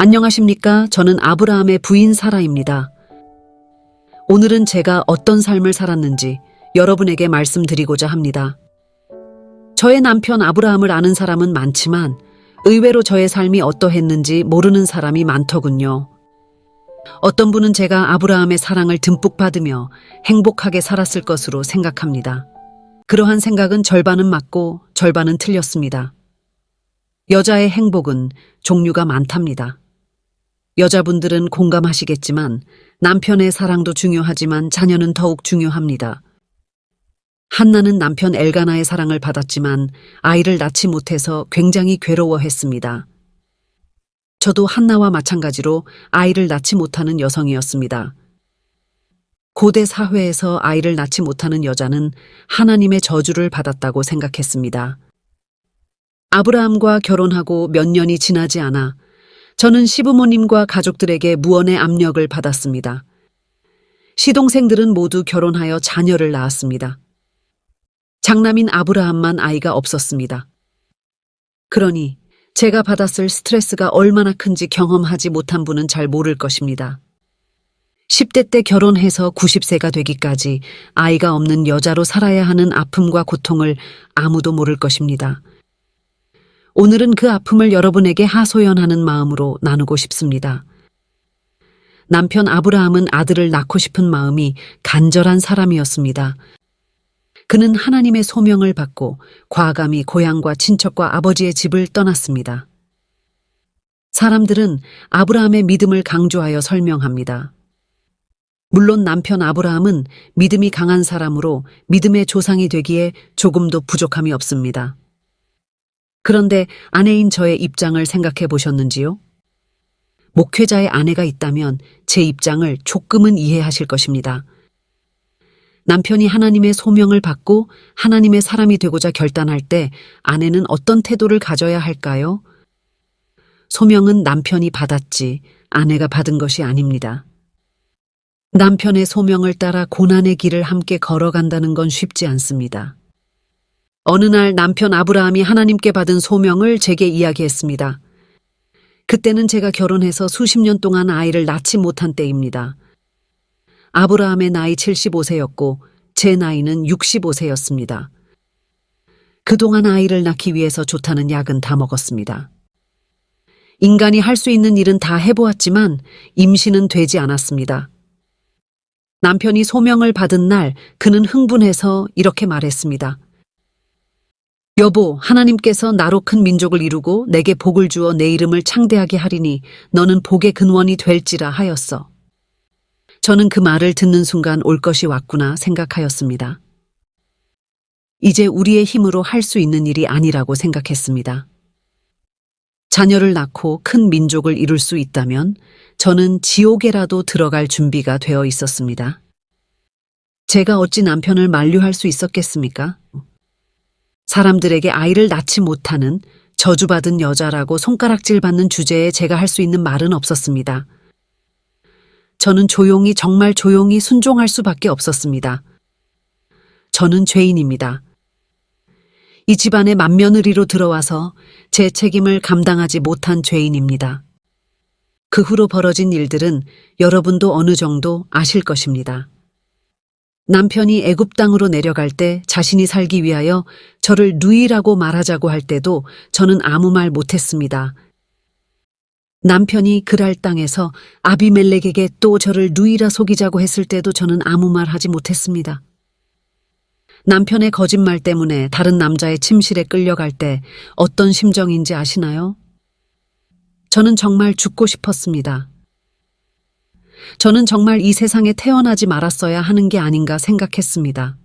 안녕하십니까? 저는 아브라함의 부인 사라입니다. 오늘은 제가 어떤 삶을 살았는지 여러분에게 말씀드리고자 합니다. 저의 남편 아브라함을 아는 사람은 많지만 의외로 저의 삶이 어떠했는지 모르는 사람이 많더군요. 어떤 분은 제가 아브라함의 사랑을 듬뿍 받으며 행복하게 살았을 것으로 생각합니다. 그러한 생각은 절반은 맞고 절반은 틀렸습니다. 여자의 행복은 종류가 많답니다. 여자분들은 공감하시겠지만 남편의 사랑도 중요하지만 자녀는 더욱 중요합니다. 한나는 남편 엘가나의 사랑을 받았지만 아이를 낳지 못해서 굉장히 괴로워했습니다. 저도 한나와 마찬가지로 아이를 낳지 못하는 여성이었습니다. 고대 사회에서 아이를 낳지 못하는 여자는 하나님의 저주를 받았다고 생각했습니다. 아브라함과 결혼하고 몇 년이 지나지 않아 저는 시부모님과 가족들에게 무언의 압력을 받았습니다. 시동생들은 모두 결혼하여 자녀를 낳았습니다. 장남인 아브라함만 아이가 없었습니다. 그러니 제가 받았을 스트레스가 얼마나 큰지 경험하지 못한 분은 잘 모를 것입니다. 10대 때 결혼해서 90세가 되기까지 아이가 없는 여자로 살아야 하는 아픔과 고통을 아무도 모를 것입니다. 오늘은 그 아픔을 여러분에게 하소연하는 마음으로 나누고 싶습니다. 남편 아브라함은 아들을 낳고 싶은 마음이 간절한 사람이었습니다. 그는 하나님의 소명을 받고 과감히 고향과 친척과 아버지의 집을 떠났습니다. 사람들은 아브라함의 믿음을 강조하여 설명합니다. 물론 남편 아브라함은 믿음이 강한 사람으로 믿음의 조상이 되기에 조금도 부족함이 없습니다. 그런데 아내인 저의 입장을 생각해 보셨는지요? 목회자의 아내가 있다면 제 입장을 조금은 이해하실 것입니다. 남편이 하나님의 소명을 받고 하나님의 사람이 되고자 결단할 때 아내는 어떤 태도를 가져야 할까요? 소명은 남편이 받았지 아내가 받은 것이 아닙니다. 남편의 소명을 따라 고난의 길을 함께 걸어간다는 건 쉽지 않습니다. 어느 날 남편 아브라함이 하나님께 받은 소명을 제게 이야기했습니다. 그때는 제가 결혼해서 수십 년 동안 아이를 낳지 못한 때입니다. 아브라함의 나이 75세였고 제 나이는 65세였습니다. 그동안 아이를 낳기 위해서 좋다는 약은 다 먹었습니다. 인간이 할 수 있는 일은 다 해보았지만 임신은 되지 않았습니다. 남편이 소명을 받은 날 그는 흥분해서 이렇게 말했습니다. 여보, 하나님께서 나로 큰 민족을 이루고 내게 복을 주어 내 이름을 창대하게 하리니 너는 복의 근원이 될지라 하였어. 저는 그 말을 듣는 순간 올 것이 왔구나 생각하였습니다. 이제 우리의 힘으로 할 수 있는 일이 아니라고 생각했습니다. 자녀를 낳고 큰 민족을 이룰 수 있다면 저는 지옥에라도 들어갈 준비가 되어 있었습니다. 제가 어찌 남편을 만류할 수 있었겠습니까? 사람들에게 아이를 낳지 못하는 저주받은 여자라고 손가락질 받는 주제에 제가 할 수 있는 말은 없었습니다. 저는 조용히 정말 조용히 순종할 수밖에 없었습니다. 저는 죄인입니다. 이 집안에 맏며느리로 들어와서 제 책임을 감당하지 못한 죄인입니다. 그 후로 벌어진 일들은 여러분도 어느 정도 아실 것입니다. 남편이 애굽 땅으로 내려갈 때 자신이 살기 위하여 저를 누이라고 말하자고 할 때도 저는 아무 말 못했습니다. 남편이 그랄 땅에서 아비멜렉에게 또 저를 누이라 속이자고 했을 때도 저는 아무 말 하지 못했습니다. 남편의 거짓말 때문에 다른 남자의 침실에 끌려갈 때 어떤 심정인지 아시나요? 저는 정말 죽고 싶었습니다. 저는 정말 이 세상에 태어나지 말았어야 하는 게 아닌가 생각했습니다.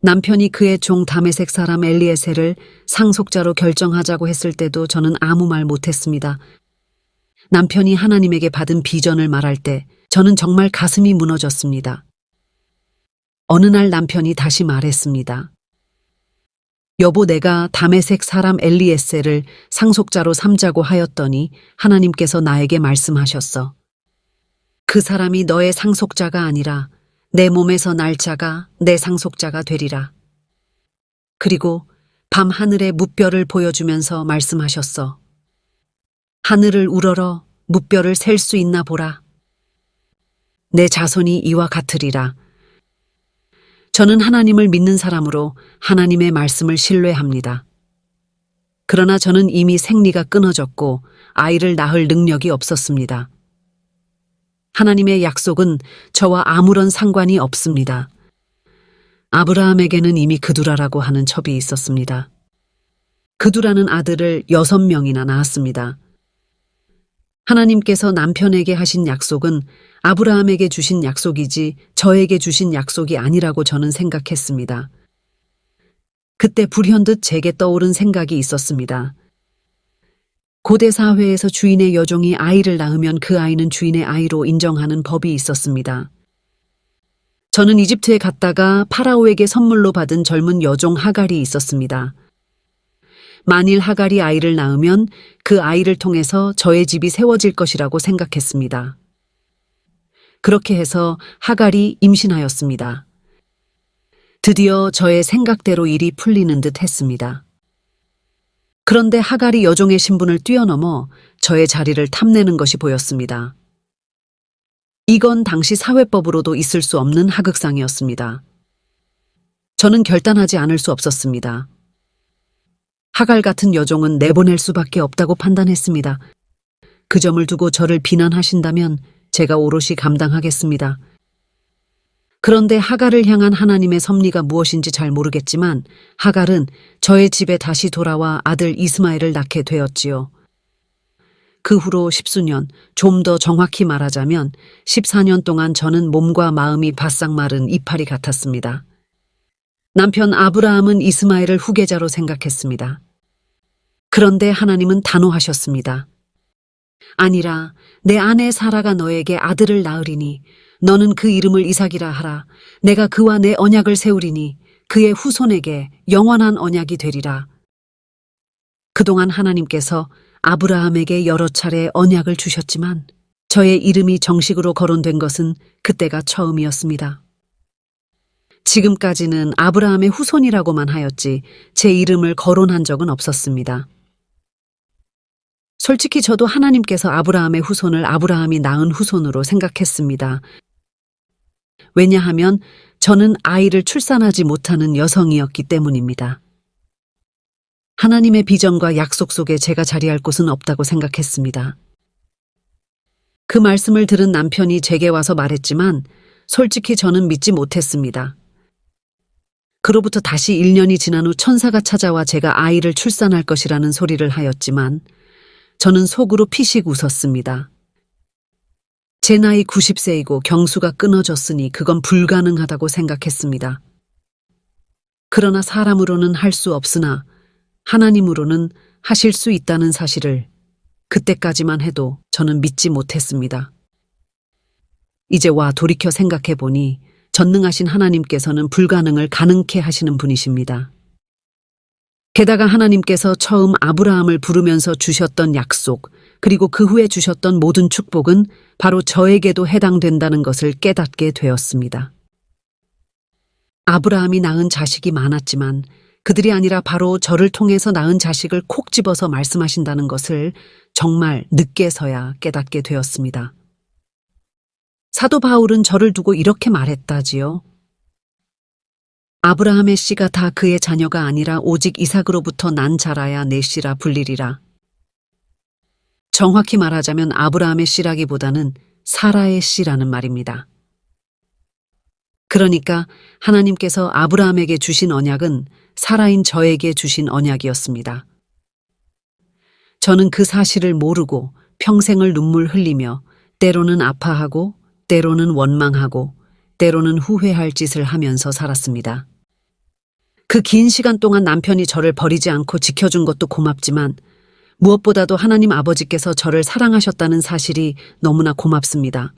남편이 그의 종 다메섹 사람 엘리에셀을 상속자로 결정하자고 했을 때도 저는 아무 말 못했습니다. 남편이 하나님에게 받은 비전을 말할 때 저는 정말 가슴이 무너졌습니다. 어느 날 남편이 다시 말했습니다. 여보, 내가 다메섹 사람 엘리에셀을 상속자로 삼자고 하였더니 하나님께서 나에게 말씀하셨어. 그 사람이 너의 상속자가 아니라 내 몸에서 날 자가 내 상속자가 되리라. 그리고 밤 하늘의 무별을 보여주면서 말씀하셨어. 하늘을 우러러 무뼈를 셀 수 있나 보라. 내 자손이 이와 같으리라. 저는 하나님을 믿는 사람으로 하나님의 말씀을 신뢰합니다. 그러나 저는 이미 생리가 끊어졌고 아이를 낳을 능력이 없었습니다. 하나님의 약속은 저와 아무런 상관이 없습니다. 아브라함에게는 이미 그두라라고 하는 첩이 있었습니다. 그두라는 아들을 6명이나 낳았습니다. 하나님께서 남편에게 하신 약속은 아브라함에게 주신 약속이지 저에게 주신 약속이 아니라고 저는 생각했습니다. 그때 불현듯 제게 떠오른 생각이 있었습니다. 고대 사회에서 주인의 여종이 아이를 낳으면 그 아이는 주인의 아이로 인정하는 법이 있었습니다. 저는 이집트에 갔다가 파라오에게 선물로 받은 젊은 여종 하갈이 있었습니다. 만일 하갈이 아이를 낳으면 그 아이를 통해서 저의 집이 세워질 것이라고 생각했습니다. 그렇게 해서 하갈이 임신하였습니다. 드디어 저의 생각대로 일이 풀리는 듯 했습니다. 그런데 하갈이 여종의 신분을 뛰어넘어 저의 자리를 탐내는 것이 보였습니다. 이건 당시 사회법으로도 있을 수 없는 하극상이었습니다. 저는 결단하지 않을 수 없었습니다. 하갈 같은 여종은 내보낼 수밖에 없다고 판단했습니다. 그 점을 두고 저를 비난하신다면 제가 오롯이 감당하겠습니다. 그런데 하갈을 향한 하나님의 섭리가 무엇인지 잘 모르겠지만 하갈은 저의 집에 다시 돌아와 아들 이스마엘을 낳게 되었지요. 그 후로 10수년, 좀 더 정확히 말하자면 14년 동안 저는 몸과 마음이 바싹 마른 이파리 같았습니다. 남편 아브라함은 이스마엘을 후계자로 생각했습니다. 그런데 하나님은 단호하셨습니다. 아니라 내 아내 사라가 너에게 아들을 낳으리니 너는 그 이름을 이삭이라 하라. 내가 그와 내 언약을 세우리니 그의 후손에게 영원한 언약이 되리라. 그동안 하나님께서 아브라함에게 여러 차례 언약을 주셨지만 저의 이름이 정식으로 거론된 것은 그때가 처음이었습니다. 지금까지는 아브라함의 후손이라고만 하였지 제 이름을 거론한 적은 없었습니다. 솔직히 저도 하나님께서 아브라함의 후손을 아브라함이 낳은 후손으로 생각했습니다. 왜냐하면 저는 아이를 출산하지 못하는 여성이었기 때문입니다. 하나님의 비전과 약속 속에 제가 자리할 곳은 없다고 생각했습니다. 그 말씀을 들은 남편이 제게 와서 말했지만 솔직히 저는 믿지 못했습니다. 그로부터 다시 1년이 지난 후 천사가 찾아와 제가 아이를 출산할 것이라는 소리를 하였지만 저는 속으로 피식 웃었습니다. 제 나이 90세이고 경수가 끊어졌으니 그건 불가능하다고 생각했습니다. 그러나 사람으로는 할 수 없으나 하나님으로는 하실 수 있다는 사실을 그때까지만 해도 저는 믿지 못했습니다. 이제 와 돌이켜 생각해 보니 전능하신 하나님께서는 불가능을 가능케 하시는 분이십니다. 게다가 하나님께서 처음 아브라함을 부르면서 주셨던 약속, 그리고 그 후에 주셨던 모든 축복은 바로 저에게도 해당된다는 것을 깨닫게 되었습니다. 아브라함이 낳은 자식이 많았지만 그들이 아니라 바로 저를 통해서 낳은 자식을 콕 집어서 말씀하신다는 것을 정말 늦게서야 깨닫게 되었습니다. 사도 바울은 저를 두고 이렇게 말했다지요. 아브라함의 씨가 다 그의 자녀가 아니라 오직 이삭으로부터 난 자라야 내 씨라 불리리라. 정확히 말하자면 아브라함의 씨라기보다는 사라의 씨라는 말입니다. 그러니까 하나님께서 아브라함에게 주신 언약은 사라인 저에게 주신 언약이었습니다. 저는 그 사실을 모르고 평생을 눈물 흘리며 때로는 아파하고 때로는 원망하고 때로는 후회할 짓을 하면서 살았습니다. 그 긴 시간 동안 남편이 저를 버리지 않고 지켜준 것도 고맙지만 무엇보다도 하나님 아버지께서 저를 사랑하셨다는 사실이 너무나 고맙습니다.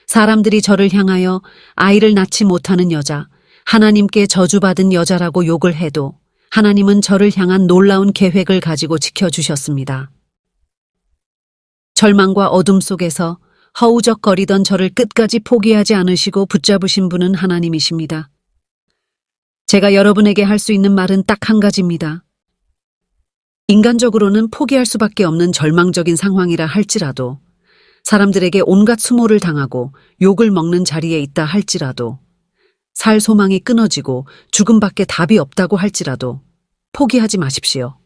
사람들이 저를 향하여 아이를 낳지 못하는 여자, 하나님께 저주받은 여자라고 욕을 해도 하나님은 저를 향한 놀라운 계획을 가지고 지켜주셨습니다. 절망과 어둠 속에서 허우적거리던 저를 끝까지 포기하지 않으시고 붙잡으신 분은 하나님이십니다. 제가 여러분에게 할 수 있는 말은 딱 한 가지입니다. 인간적으로는 포기할 수밖에 없는 절망적인 상황이라 할지라도, 사람들에게 온갖 수모를 당하고 욕을 먹는 자리에 있다 할지라도, 살 소망이 끊어지고 죽음밖에 답이 없다고 할지라도 포기하지 마십시오.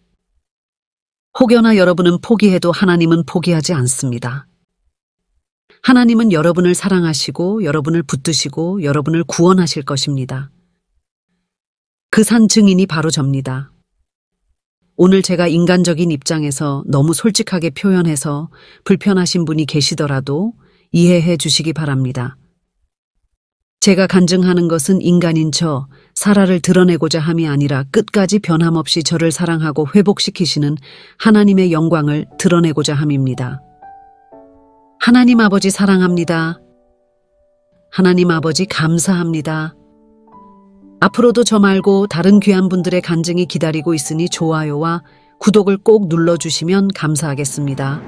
혹여나 여러분은 포기해도 하나님은 포기하지 않습니다. 하나님은 여러분을 사랑하시고 여러분을 붙드시고 여러분을 구원하실 것입니다. 그 산 증인이 바로 접니다. 오늘 제가 인간적인 입장에서 너무 솔직하게 표현해서 불편하신 분이 계시더라도 이해해 주시기 바랍니다. 제가 간증하는 것은 인간인 저 사라를 드러내고자 함이 아니라 끝까지 변함없이 저를 사랑하고 회복시키시는 하나님의 영광을 드러내고자 함입니다. 하나님 아버지 사랑합니다. 하나님 아버지 감사합니다. 앞으로도 저 말고 다른 귀한 분들의 간증이 기다리고 있으니 좋아요와 구독을 꼭 눌러주시면 감사하겠습니다.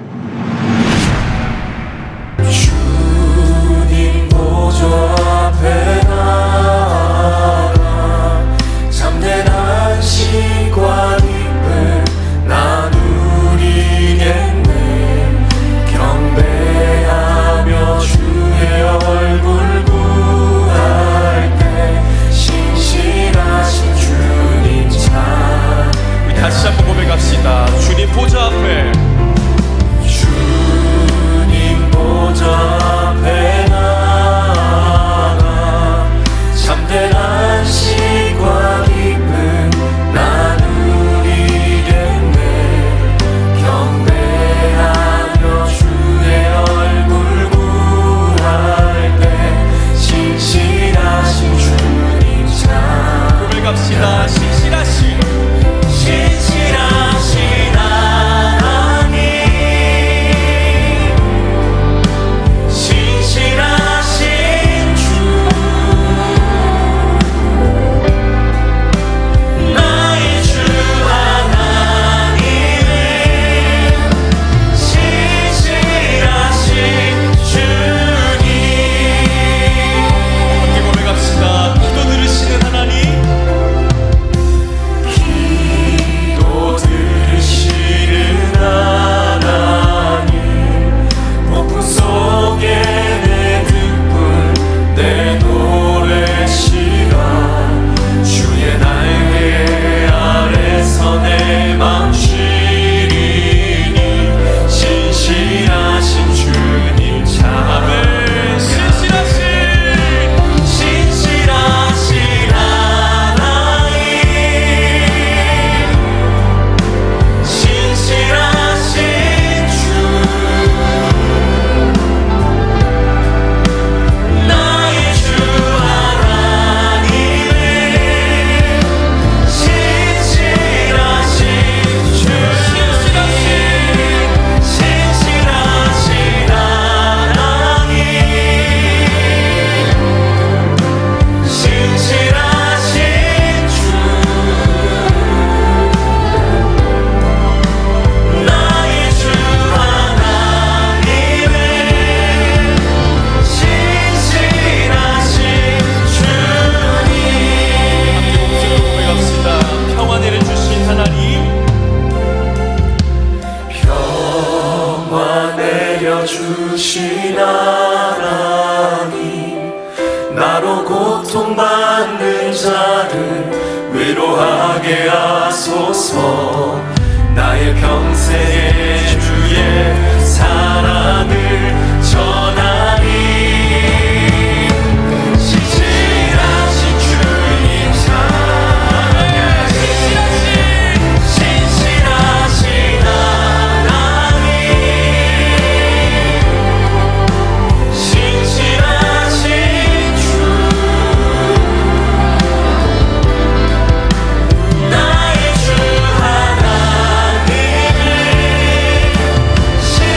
주님 보좌 앞에 나아가 참된 안식과 기쁨 나누리겠네. 경배하며 주의 얼굴 구할 때 신실하신 주님 참. 우리 다시 한번 고백합시다. 주님 보좌 앞에, 주님 보좌 앞에 나아가 참된 안식과 기쁨 나누리겠네. 경배하며 주의 얼굴 구할 때 신실하신 주님 참. 고백합시다. 신실하신 하나님, 신실하신 주, 나의 주 하나님은 신실하신 주님. 함께 고백합시다. 기도 들으시는 하나님, 기도 들으시는 하나님, 폭풍 속에 내 등불 내놓으래 시간 주의 날개 아래서 내 맘 쉬리니 신실하신 주님 참. 아멘. 신실하신 신실하신 하나님, 신실하신 주, 나의 주 하나님은 신실하신 주, 신실하신 하나님, 신실하신 주, 나의 주 하나님은 신실하신 주님. 고백합시다. 평화 내려주신 하나님, 평화 내려주신 하나님, 나로 고통받는 자를 위로하게 하소서. 나의 평생의 주의 사랑을 전하니 신실하신 주님 사랑해. 신실하신 하나님, 신실하신 주, 나의 주 하나님은 신실하신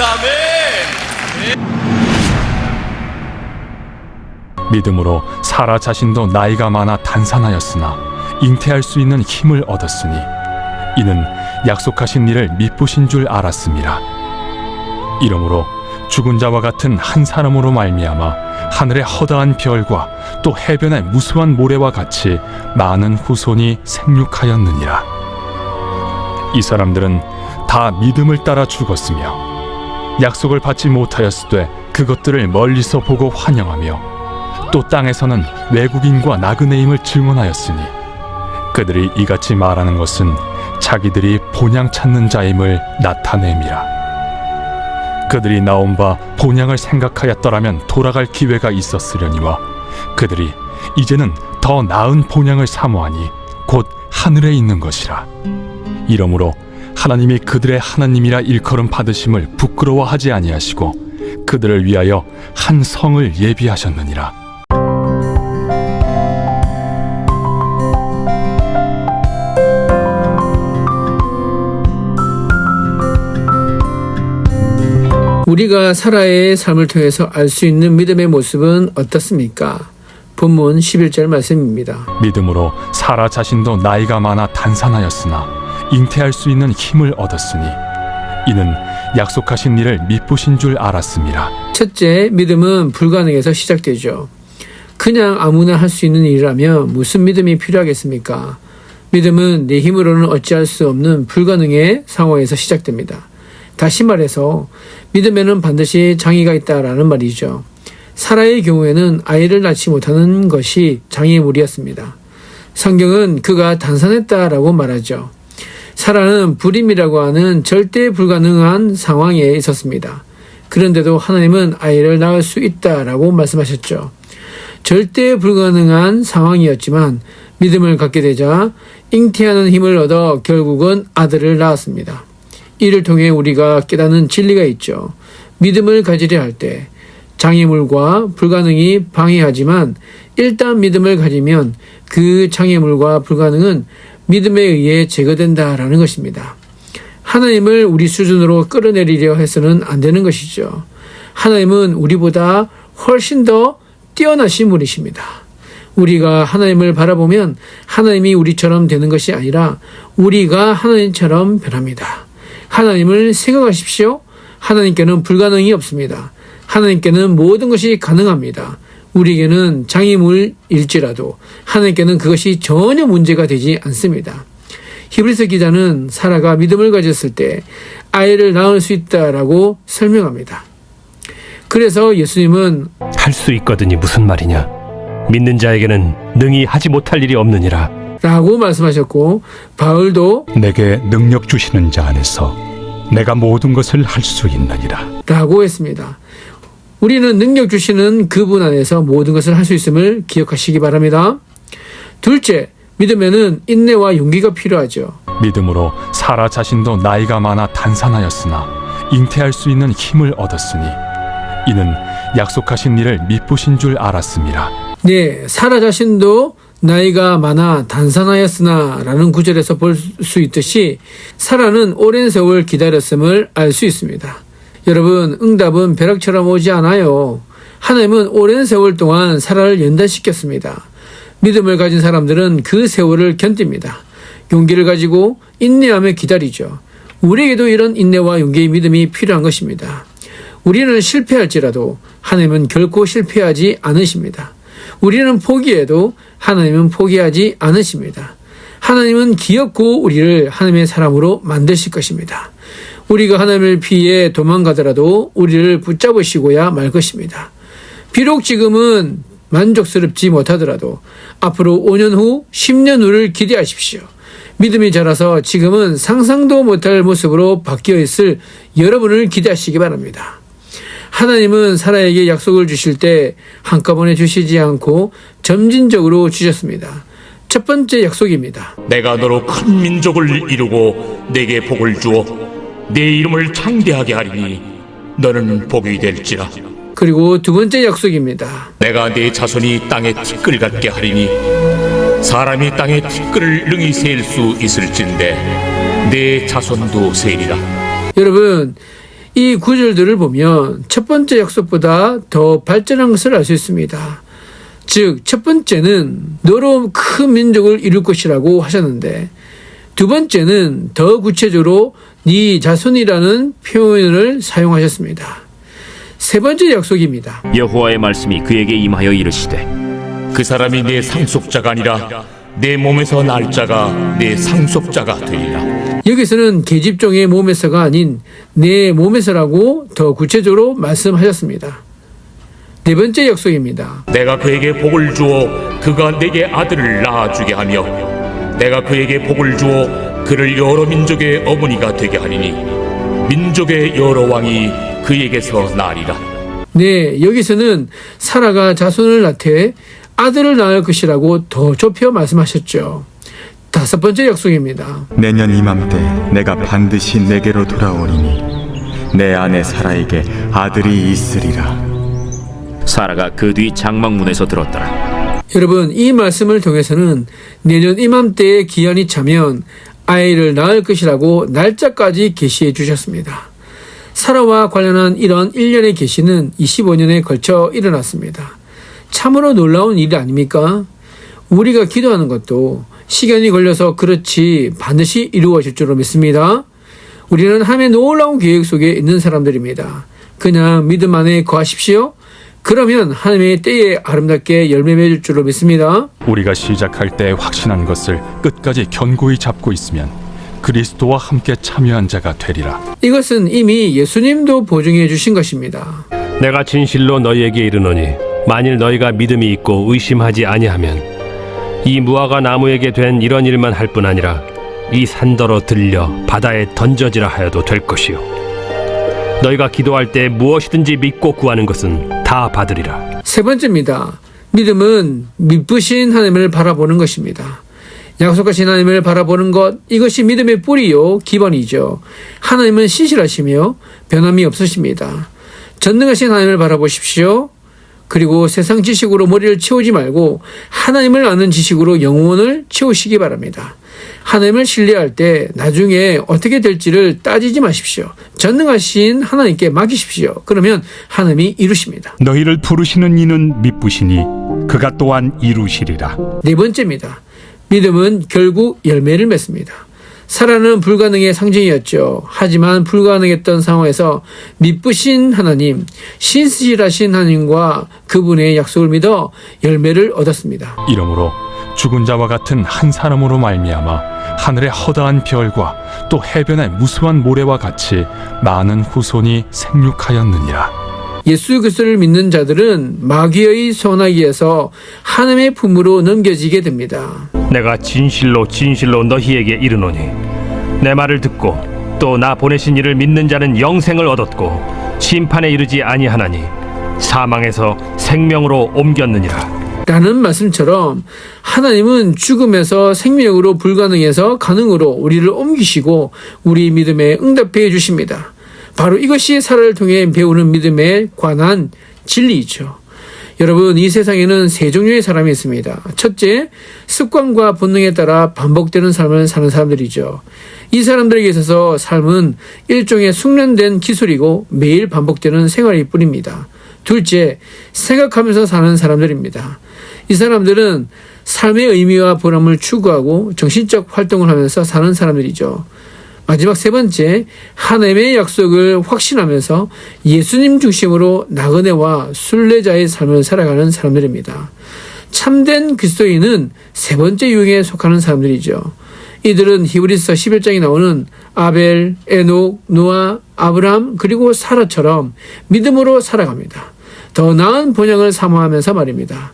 아멘. 믿음으로 사라 자신도 나이가 많아 단산하였으나 잉태할 수 있는 힘을 얻었으니 이는 약속하신 일을 미쁘신 줄 알았음이라. 이러므로 죽은 자와 같은 한 사람으로 말미암아 하늘의 허다한 별과 또 해변의 무수한 모래와 같이 많은 후손이 생육하였느니라. 이 사람들은 다 믿음을 따라 죽었으며 약속을 받지 못하였으되 그것들을 멀리서 보고 환영하며 또 땅에서는 외국인과 나그네임을 증언하였으니 그들이 이같이 말하는 것은 자기들이 본향 찾는 자임을 나타냄이라. 그들이 나온 바 본향을 생각하였더라면 돌아갈 기회가 있었으려니와 그들이 이제는 더 나은 본향을 사모하니 곧 하늘에 있는 것이라. 이러므로 하나님이 그들의 하나님이라 일컬음 받으심을 부끄러워하지 아니하시고 그들을 위하여 한 성을 예비하셨느니라. 우리가 사라의 삶을 통해서 알 수 있는 믿음의 모습은 어떻습니까? 본문 11절 말씀입니다. 믿음으로 사라 자신도 나이가 많아 단산하였으나 잉태할 수 있는 힘을 얻었으니 이는 약속하신 일을 미쁘신 줄 알았음이라. 첫째, 믿음은 불가능에서 시작되죠. 그냥 아무나 할 수 있는 일이라면 무슨 믿음이 필요하겠습니까? 믿음은 내 힘으로는 어찌할 수 없는 불가능의 상황에서 시작됩니다. 다시 말해서 믿음에는 반드시 장애가 있다라는 말이죠. 사라의 경우에는 아이를 낳지 못하는 것이 장애물이었습니다. 성경은 그가 단산했다라고 말하죠. 사라는 불임이라고 하는 절대 불가능한 상황에 있었습니다. 그런데도 하나님은 아이를 낳을 수 있다라고 말씀하셨죠. 절대 불가능한 상황이었지만 믿음을 갖게 되자 잉태하는 힘을 얻어 결국은 아들을 낳았습니다. 이를 통해 우리가 깨닫는 진리가 있죠. 믿음을 가지려 할 때 장애물과 불가능이 방해하지만 일단 믿음을 가지면 그 장애물과 불가능은 믿음에 의해 제거된다라는 것입니다. 하나님을 우리 수준으로 끌어내리려 해서는 안 되는 것이죠. 하나님은 우리보다 훨씬 더 뛰어나신 분이십니다. 우리가 하나님을 바라보면 하나님이 우리처럼 되는 것이 아니라 우리가 하나님처럼 변합니다. 하나님을 생각하십시오. 하나님께는 불가능이 없습니다. 하나님께는 모든 것이 가능합니다. 우리에게는 장애물일지라도 하나님께는 그것이 전혀 문제가 되지 않습니다. 히브리서 기자는 사라가 믿음을 가졌을 때 아이를 낳을 수 있다라고 설명합니다. 그래서 예수님은 할 수 있거든이 무슨 말이냐? 믿는 자에게는 능히 하지 못할 일이 없느니라 라고 말씀하셨고, 바울도 내게 능력 주시는 자 안에서 내가 모든 것을 할 수 있느니라 라고 했습니다. 우리는 능력 주시는 그분 안에서 모든 것을 할 수 있음을 기억하시기 바랍니다. 둘째, 믿음에는 인내와 용기가 필요하죠. 믿음으로 사라 자신도 나이가 많아 단산하였으나 잉태할 수 있는 힘을 얻었으니 이는 약속하신 일을 미쁘신 줄 알았음이라. 네, 사라 자신도 나이가 많아 단산하였으나 라는 구절에서 볼 수 있듯이 사라는 오랜 세월 기다렸음을 알 수 있습니다. 여러분, 응답은 벼락처럼 오지 않아요. 하나님은 오랜 세월 동안 사라를 연단시켰습니다. 믿음을 가진 사람들은 그 세월을 견딥니다. 용기를 가지고 인내하며 기다리죠. 우리에게도 이런 인내와 용기의 믿음이 필요한 것입니다. 우리는 실패할지라도 하나님은 결코 실패하지 않으십니다. 우리는 포기해도 하나님은 포기하지 않으십니다. 하나님은 기어코 우리를 하나님의 사람으로 만드실 것입니다. 우리가 하나님을 피해 도망가더라도 우리를 붙잡으시고야 말 것입니다. 비록 지금은 만족스럽지 못하더라도 앞으로 5년 후, 10년 후를 기대하십시오. 믿음이 자라서 지금은 상상도 못할 모습으로 바뀌어 있을 여러분을 기대하시기 바랍니다. 하나님은 사라에게 약속을 주실 때 한꺼번에 주시지 않고 점진적으로 주셨습니다. 첫 번째 약속입니다. 내가 너로 큰 민족을 이루고 내게 복을 주어 내 이름을 창대하게 하리니 너는 복이 될지라. 그리고 두 번째 약속입니다. 내가 네 자손이 땅에 티끌 같게 하리니 사람이 땅에 티끌을 능히 셀 수 있을진데 내 자손도 세리라. 여러분, 이 구절들을 보면 첫 번째 약속보다 더 발전한 것을 알 수 있습니다. 즉, 첫 번째는 너로 큰 민족을 이룰 것이라고 하셨는데, 두 번째는 더 구체적으로 네 자손이라는 표현을 사용하셨습니다. 세 번째 약속입니다. 여호와의 말씀이 그에게 임하여 이르시되 그 사람이 내 상속자가 아니라 내 몸에서 날 자가 내 상속자가 되리라. 여기서는 계집종의 몸에서가 아닌 내 몸에서라고 더 구체적으로 말씀하셨습니다. 네 번째 약속입니다. 내가 그에게 복을 주어 그가 내게 아들을 낳아주게 하며 내가 그에게 복을 주어 그를 여러 민족의 어머니가 되게 하리니 민족의 여러 왕이 그에게서 나리라. 네, 여기서는 사라가 자손을 낳되 아들을 낳을 것이라고 더 좁혀 말씀하셨죠. 다섯 번째 약속입니다. 내년 이맘때 내가 반드시 내게로 돌아오리니 내 아내 사라에게 아들이 있으리라. 사라가 그 뒤 장막문에서 들었더라. 여러분, 이 말씀을 통해서는 내년 이맘때에 기한이 차면 아이를 낳을 것이라고 날짜까지 계시해 주셨습니다. 사라와 관련한 이런 일련의 계시는 25년에 걸쳐 일어났습니다. 참으로 놀라운 일 아닙니까? 우리가 기도하는 것도 시간이 걸려서 그렇지 반드시 이루어질 줄로 믿습니다. 우리는 하나님의 놀라운 계획 속에 있는 사람들입니다. 그냥 믿음 안에 거하십시오. 그러면 하나님의 때에 아름답게 열매 맺을 줄로 믿습니다. 우리가 시작할 때 확신한 것을 끝까지 견고히 잡고 있으면 그리스도와 함께 참여한 자가 되리라. 이것은 이미 예수님도 보증해 주신 것입니다. 내가 진실로 너희에게 이르노니 만일 너희가 믿음이 있고 의심하지 아니하면 이 무화과 나무에게 된 이런 일만 할 뿐 아니라 이 산더러 들려 바다에 던져지라 하여도 될 것이요 너희가 기도할 때 무엇이든지 믿고 구하는 것은 다 받으리라. 세 번째입니다. 믿음은 미쁘신 하나님을 바라보는 것입니다. 약속하신 하나님을 바라보는 것, 이것이 믿음의 뿌리요 기본이죠. 하나님은 신실하시며 변함이 없으십니다. 전능하신 하나님을 바라보십시오. 그리고 세상 지식으로 머리를 채우지 말고 하나님을 아는 지식으로 영혼을 채우시기 바랍니다. 하나님을 신뢰할 때 나중에 어떻게 될지를 따지지 마십시오. 전능하신 하나님께 맡기십시오. 그러면 하나님이 이루십니다. 너희를 부르시는 이는 미쁘시니 그가 또한 이루시리라. 네 번째입니다. 믿음은 결국 열매를 맺습니다. 사라는 불가능의 상징이었죠. 하지만 불가능했던 상황에서 미쁘신 하나님, 신실하신 하나님과 그분의 약속을 믿어 열매를 얻었습니다. 이러므로 죽은 자와 같은 한 사람으로 말미암아 하늘의 허다한 별과 또 해변의 무수한 모래와 같이 많은 후손이 생육하였느니라. 예수 그리스도를 믿는 자들은 마귀의 소나기에서 하나님의 품으로 넘겨지게 됩니다. 내가 진실로 진실로 너희에게 이르노니 내 말을 듣고 또 나 보내신 이를 믿는 자는 영생을 얻었고 심판에 이르지 아니하나니 사망에서 생명으로 옮겼느니라. 라는 말씀처럼 하나님은 죽음에서 생명으로 불가능해서 가능으로 우리를 옮기시고 우리 믿음에 응답해 주십니다. 바로 이것이 사라를 통해 배우는 믿음에 관한 진리이죠. 여러분, 이 세상에는 세 종류의 사람이 있습니다. 첫째, 습관과 본능에 따라 반복되는 삶을 사는 사람들이죠. 이 사람들에게 있어서 삶은 일종의 숙련된 기술이고 매일 반복되는 생활일 뿐입니다. 둘째, 생각하면서 사는 사람들입니다. 이 사람들은 삶의 의미와 보람을 추구하고 정신적 활동을 하면서 사는 사람들이죠. 마지막 세 번째, 하나님의 약속을 확신하면서 예수님 중심으로 나그네와 순례자의 삶을 살아가는 사람들입니다. 참된 그리스도인은 세 번째 유형에 속하는 사람들이죠. 이들은 히브리서 11장에 나오는 아벨, 에녹, 노아, 아브람 그리고 사라처럼 믿음으로 살아갑니다. 더 나은 본향을 사모하면서 말입니다.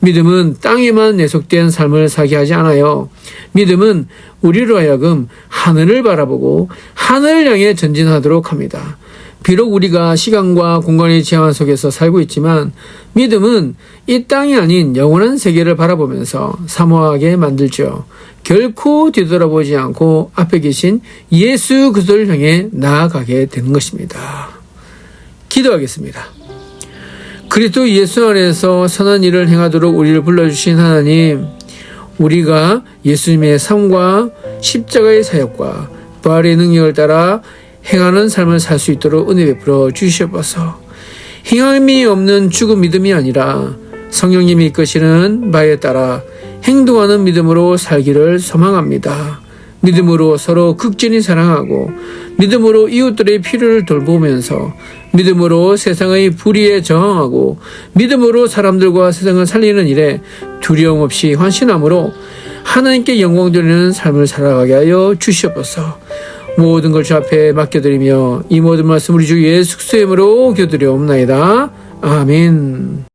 믿음은 땅에만 내속된 삶을 살게 하지 않아요. 믿음은 우리로 하여금 하늘을 바라보고 하늘을 향해 전진하도록 합니다. 비록 우리가 시간과 공간의 제한 속에서 살고 있지만 믿음은 이 땅이 아닌 영원한 세계를 바라보면서 사모하게 만들죠. 결코 뒤돌아보지 않고 앞에 계신 예수 그리스도를 향해 나아가게 되는 것입니다. 기도하겠습니다. 그리스도 예수 안에서 선한 일을 행하도록 우리를 불러주신 하나님, 우리가 예수님의 삶과 십자가의 사역과 부활의 능력을 따라 행하는 삶을 살 수 있도록 은혜 베풀어 주시옵소서. 희망이 없는 죽은 믿음이 아니라 성령님이 이끄시는 바에 따라 행동하는 믿음으로 살기를 소망합니다. 믿음으로 서로 극진히 사랑하고 믿음으로 이웃들의 필요를 돌보면서 믿음으로 세상의 불의에 저항하고 믿음으로 사람들과 세상을 살리는 일에 두려움 없이 헌신함으로 하나님께 영광 돌리는 삶을 살아가게 하여 주시옵소서. 모든 걸 주 앞에 맡겨드리며 이 모든 말씀 우리 주 예수 그리스도의 이름으로 기도드리옵나이다. 아멘.